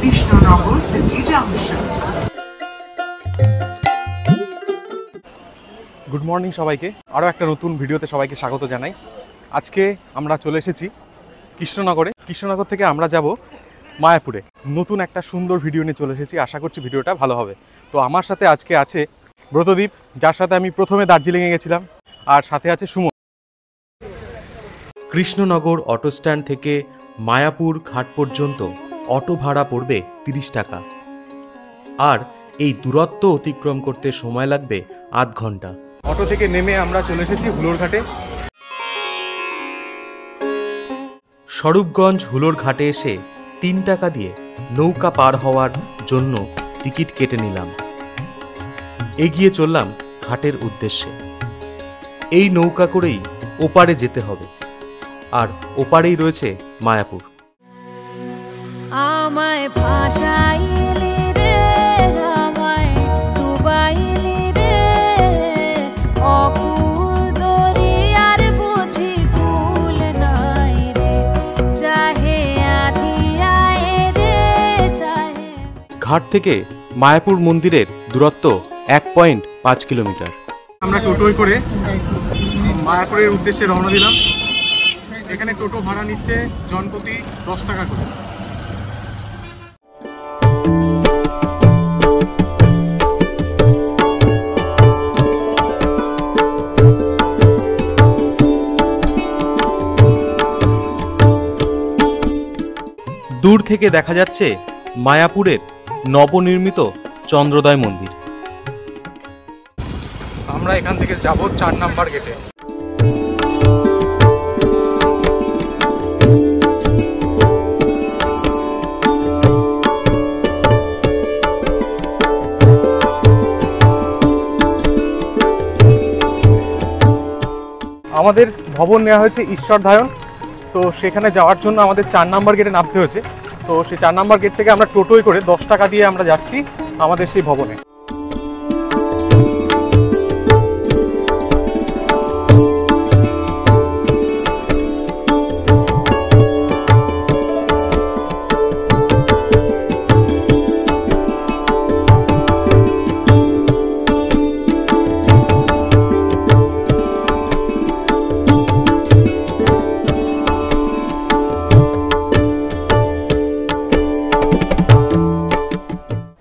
Krishnanagar city junction. Good morning সবাইকে, আরও একটা নতুন ভিডিওতে সবাইকে স্বাগত জানাই। আজকে আমরা চলে এসেছি কৃষ্ণনগরে। কৃষ্ণনগর থেকে আমরা যাব মায়াপুরে। নতুন একটা সুন্দর ভিডিও নিয়ে চলে এসেছি, আশা করছি ভিডিওটা ভালো হবে। তো আমার সাথে আজকে আছে ব্রতদীপ, যার সাথে আমি প্রথমে দার্জিলিংয়ে গেছিলাম, আর সাথে আছে সুমন। কৃষ্ণনগর অটো স্ট্যান্ড থেকে মায়াপুর ঘাট পর্যন্ত অটো ভাড়া পড়বে 30 টাকা, আর এই দূরত্ব অতিক্রম করতে সময় লাগবে আধ ঘন্টা। অটো থেকে নেমে আমরা চলে এসেছি হুলোর ঘাটে। স্বরূপগঞ্জ হুলোর ঘাটে এসে 3 টাকা দিয়ে নৌকা পার হওয়ার জন্য টিকিট কেটে নিলাম। এগিয়ে চললাম ঘাটের উদ্দেশ্যে। এই নৌকা করেই ওপারে যেতে হবে, আর ওপারেই রয়েছে মায়াপুর। আমায় ভাষাইলি রে, আমায় ডুবাইলি রে, অকুল দরিয়ার বুঝি কুল নাই রে, চাহে আধিয়ায় রে চাহে। ঘাট থেকে মায়াপুর মন্দিরের দূরত্ব 1.5 কিলোমিটার। আমরা টোটোয় করে মায়াপুরের উদ্দেশ্যে রওনা দিলাম। এখানে টোটো ভাড়া নিচ্ছে জনপ্রতি 10 টাকা করে। দূর থেকে দেখা যাচ্ছে মায়াপুরের নবনির্মিত চন্দ্রোদয় মন্দির। আমরা এখান থেকে যাব 4 নাম্বার গেটে। আমাদের ভবন নেওয়া হয়েছে ঈশ্বরধায়ন, তো সেখানে যাওয়ার জন্য আমাদের 4 নাম্বার গেটে নামতে হয়েছে। তো সেই 4 নাম্বার গেট থেকে আমরা টোটোয় করে 10 টাকা দিয়ে আমরা যাচ্ছি আমাদের সেই ভবনে।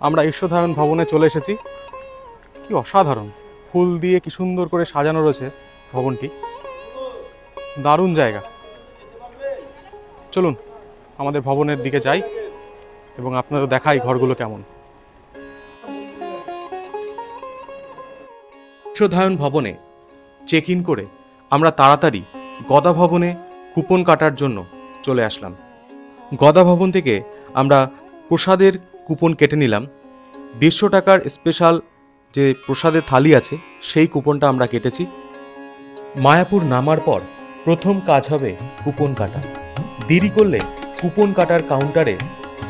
আমরা ঈশ্বরধায়ন ভবনে চলে এসেছি। কি অসাধারণ ফুল দিয়ে কি সুন্দর করে সাজানো রয়েছে ভবনটি, দারুণ জায়গা। চলুন আমাদের ভবনের দিকে যাই এবং আপনাদের দেখাই ঘরগুলো কেমন। ঈশ্বরধায়ন ভবনে চেক ইন করে আমরা তাড়াতাড়ি গদা ভবনে কুপন কাটার জন্য চলে আসলাম। গদা ভবন থেকে আমরা প্রসাদের কুপন কেটে নিলাম। 150 টাকার স্পেশাল যে প্রসাদের থালি আছে সেই কুপনটা আমরা কেটেছি। মায়াপুর নামার পর প্রথম কাজ হবে কুপন কাটা। দেরি করলে কুপন কাটার কাউন্টারে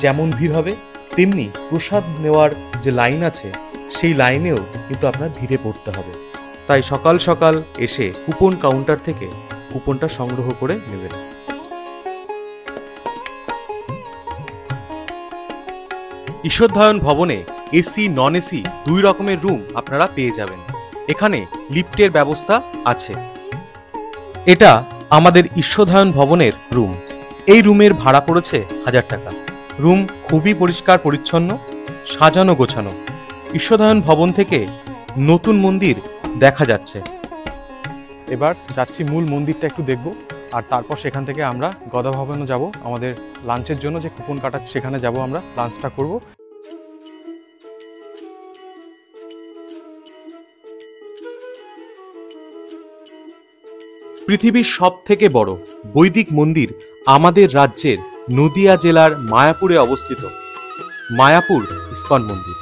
যেমন ভিড় হবে, তেমনি প্রসাদ নেওয়ার যে লাইন আছে সেই লাইনেও কিন্তু আপনার ভিড়ে পড়তে হবে। তাই সকাল সকাল এসে কুপন কাউন্টার থেকে কুপনটা সংগ্রহ করে নেবেন। ঈশ্বরধায়ন ভবনে এসি নন এসি 2 রকমের রুম আপনারা পেয়ে যাবেন। এখানে লিফটের ব্যবস্থা আছে। এটা আমাদের ঈশ্বরধায়ন ভবনের রুম। এই রুমের ভাড়া পড়েছে 1000 টাকা। রুম খুবই পরিষ্কার পরিচ্ছন্ন, সাজানো গোছানো। ঈশ্বরধায়ন ভবন থেকে নতুন মন্দির দেখা যাচ্ছে। এবার যাচ্ছি মূল মন্দিরটা একটু দেখব, আর তারপর সেখান থেকে আমরা গদা ভবনে যাব আমাদের লাঞ্চের জন্য। যে কুপন কাটা সেখানে যাব, আমরা লাঞ্চটা করব। পৃথিবীর সবথেকে বড় বৈদিক মন্দির আমাদের রাজ্যের নদিয়া জেলার মায়াপুরে অবস্থিত মায়াপুর ইস্কন মন্দির।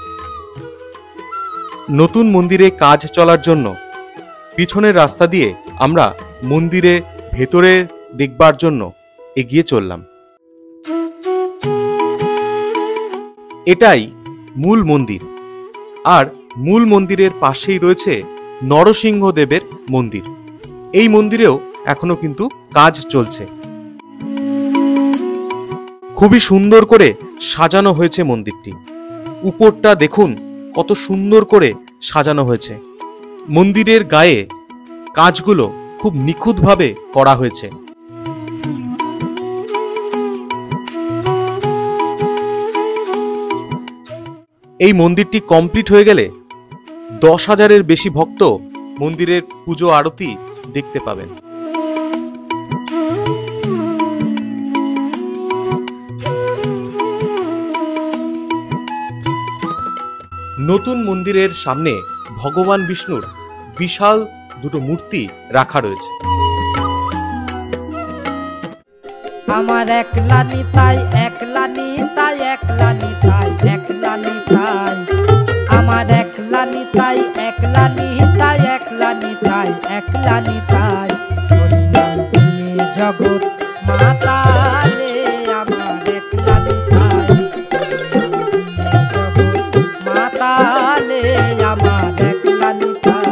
নতুন মন্দিরে কাজ চলার জন্য পিছনের রাস্তা দিয়ে আমরা মন্দিরে ভেতরে দেখবার জন্য এগিয়ে চললাম। এটাই মূল মন্দির, আর মূল মন্দিরের পাশেই রয়েছে নরসিংহদেবের মন্দির। এই মন্দিরেও এখনো কিন্তু কাজ চলছে। খুবই সুন্দর করে সাজানো হয়েছে মন্দিরটি। উপরটা দেখুন কত সুন্দর করে সাজানো হয়েছে। মন্দিরের গায়ে কাজগুলো খুব নিখুঁতভাবে করা হয়েছে। এই মন্দিরটি কমপ্লিট হয়ে গেলে 10,000-এর বেশি ভক্ত মন্দিরের পুজো আরতি দেখতে পাবেন। নতুন মন্দিরের সামনে ভগবান বিষ্ণুর বিশাল দুটো মূর্তি রাখা রয়েছে। আমার একলা নিতাই, একলা নিতাই, একলা নিতাই, একলা নিতাই, আমার একলা নিতাই, একলা নিতাই, একলা নিতাই, একলা নিতাই, হরিনাম দিয়ে জগৎ মাতালে, আমার একলা নিতাই, হরিনাম দিয়ে জগৎ মাতালে, আমার একলা নিতাই।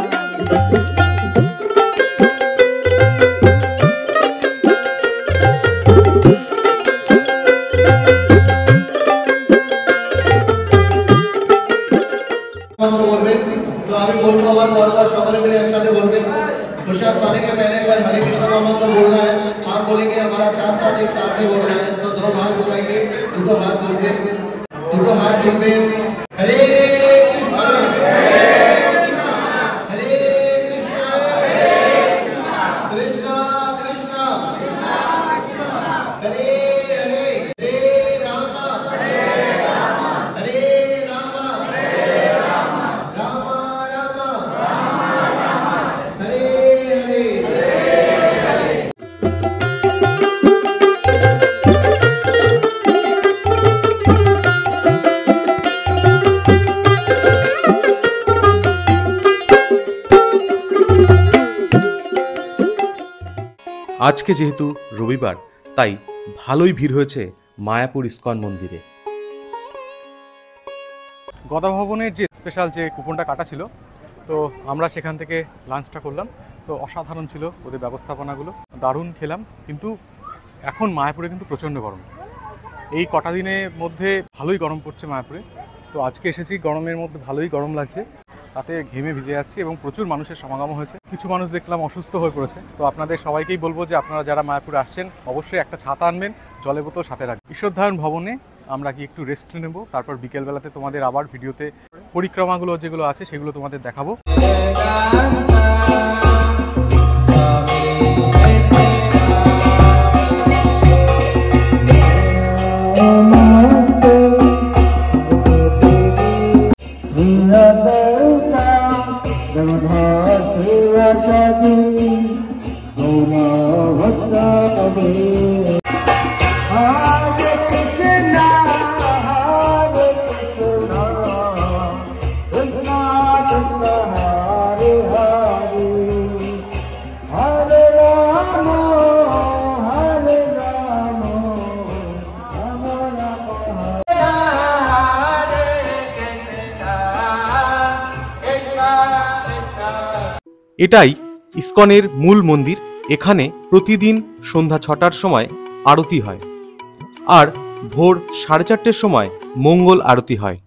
तो अभी बोलता हूँ और सकल मिले एक साथ बोलबे। प्रसाद पाने के पहले एक बार हरे कृष्ण का मंत्र बोलना है। आप बोलेंगे हमारा साथ साथ एक साथ में बोलना है। तो दो हाथ उठाइए, दोनों हाथ जोड़िए, दोनों हाथ जोड़िए। हरे कृष्णा, हरे कृष्णा, कृष्णा कृष्णा, हरे हरे, हरे राम, हरे राम, राम राम, हरे हरे। আজকে যেহেতু রবিবার, তাই ভালোই ভিড় হয়েছে মায়াপুর ইস্কন মন্দিরে। গদা ভবনের যে স্পেশাল যে কুপনটা কাটা ছিল, তো আমরা সেখান থেকে লাঞ্চটা করলাম। তো অসাধারণ ছিল ওদের ব্যবস্থাপনাগুলো, দারুণ খেলাম। কিন্তু এখন মায়াপুরে কিন্তু প্রচণ্ড গরম। এই কটা দিনের মধ্যে ভালোই গরম পড়ছে মায়াপুরে। তো আজকে এসেছি, গরমের মধ্যে ভালোই গরম লাগছে, তাতে ঘেমে ভিজে যাচ্ছি এবং প্রচুর মানুষের সমাগম হয়েছে। কিছু মানুষ দেখলাম অসুস্থ হয়ে পড়েছে। তো আপনাদের সবাইকেই বলবো যে আপনারা যারা মায়াপুরে আসছেন অবশ্যই একটা ছাতা আনবেন, জলের বোতল সাথে রাখবেন। ঈশ্বরধারণ ভবনে আমরা কি একটু রেস্ট নেব, তারপর বিকেলবেলাতে তোমাদের আবার ভিডিওতে পরিক্রমাগুলো যেগুলো আছে সেগুলো তোমাদের দেখাবো। এটাই ইস্কনের মূল মন্দির। এখানে প্রতিদিন সন্ধ্যা 6টার সময় আরতি হয়, আর ভোর 4:30-র সময় মঙ্গল আরতি হয়।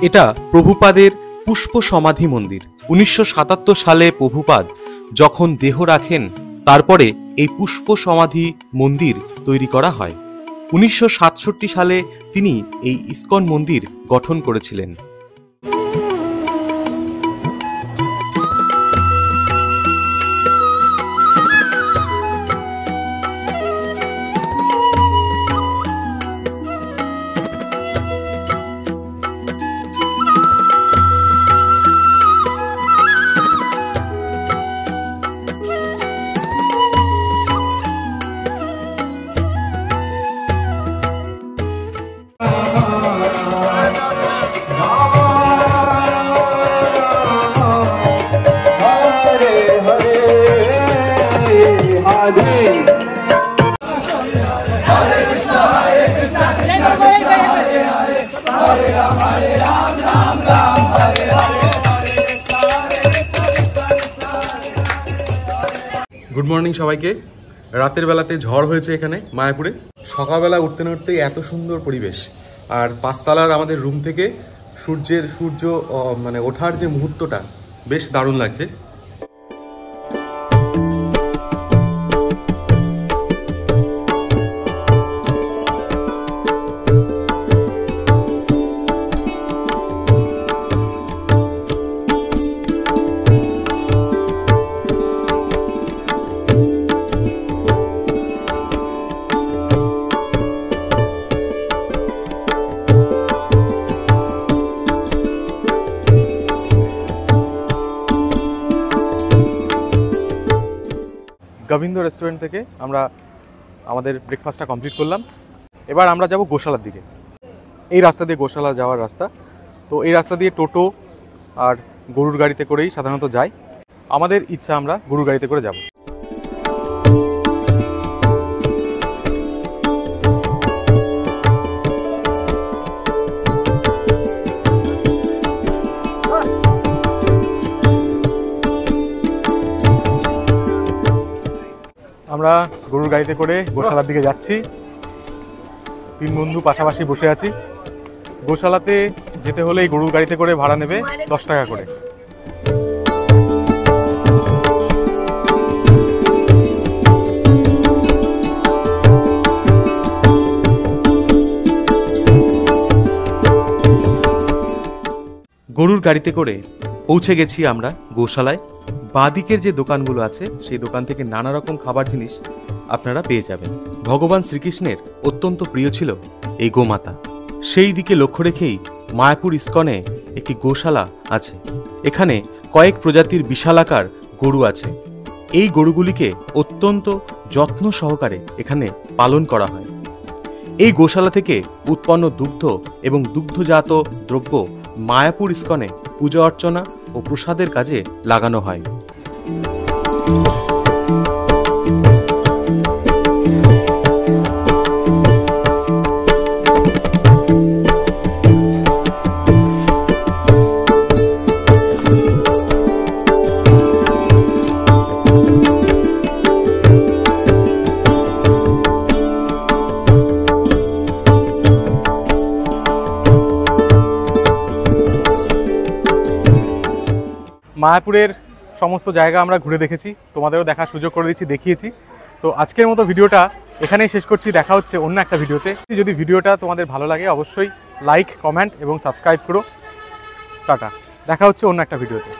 এটা প্রভুপাদের পুষ্প সমাধি মন্দির। 1977 সালে প্রভুপাদ যখন দেহ রাখেন, তারপরে এই পুষ্প সমাধি মন্দির তৈরি করা হয়। 1967 সালে তিনি এই ইস্কন মন্দির গঠন করেছিলেন। গুড মর্নিং সবাইকে। রাতের বেলাতে ঝড় হয়েছে এখানে মায়াপুরে। সকালবেলা উঠতে না উঠতেই এত সুন্দর পরিবেশ, আর পাঁচতলার আমাদের রুম থেকে সূর্য মানে ওঠার যে মুহূর্তটা বেশ দারুণ লাগছে। গোবিন্দ রেস্টুরেন্ট থেকে আমরা আমাদের ব্রেকফাস্টটা কমপ্লিট করলাম। এবার আমরা যাব গোশালার দিকে। এই রাস্তা দিয়ে গোশালা যাওয়ার রাস্তা, তো এই রাস্তা দিয়ে টোটো আর গরুর গাড়িতে করেই সাধারণত যাই। আমাদের ইচ্ছা আমরা গরুর গাড়িতে করে যাব। আমরা গরুর গাড়িতে করে গোশালার দিকে যাচ্ছি। তিন বন্ধু পাশাপাশি বসে আছি। গোশালাতে যেতে হলে এই গরুর গাড়িতে করে ভাড়া নেবে 10 টাকা করে। গরুর গাড়িতে করে পৌঁছে গেছি আমরা গোশালায়। বাঁদিকের যে দোকানগুলো আছে সেই দোকান থেকে নানা রকম খাবার জিনিস আপনারা পেয়ে যাবেন। ভগবান শ্রীকৃষ্ণের অত্যন্ত প্রিয় ছিল এই গোমাতা। সেই দিকে লক্ষ্য রেখেই মায়াপুর ইস্কনে একটি গোশালা আছে। এখানে কয়েক প্রজাতির বিশালাকার গরু আছে। এই গরুগুলিকে অত্যন্ত যত্ন সহকারে এখানে পালন করা হয়। এই গোশালা থেকে উৎপন্ন দুগ্ধ এবং দুগ্ধজাত দ্রব্য মায়াপুর ইস্কনে পূজা অর্চনা ও প্রসাদের কাজে লাগানো হয়। মায়াপুরের সমস্ত জায়গা আমরা ঘুরে দেখেছি, তোমাদেরও দেখার সুযোগ করে দিচ্ছি, দেখিয়েছি। তো আজকের মতো ভিডিওটা এখানেই শেষ করছি। দেখা হচ্ছে অন্য একটা ভিডিওতে। যদি ভিডিওটা তোমাদের ভালো লাগে অবশ্যই লাইক, কমেন্ট এবং সাবস্ক্রাইব করো। টাটা, দেখা হচ্ছে অন্য একটা ভিডিওতে।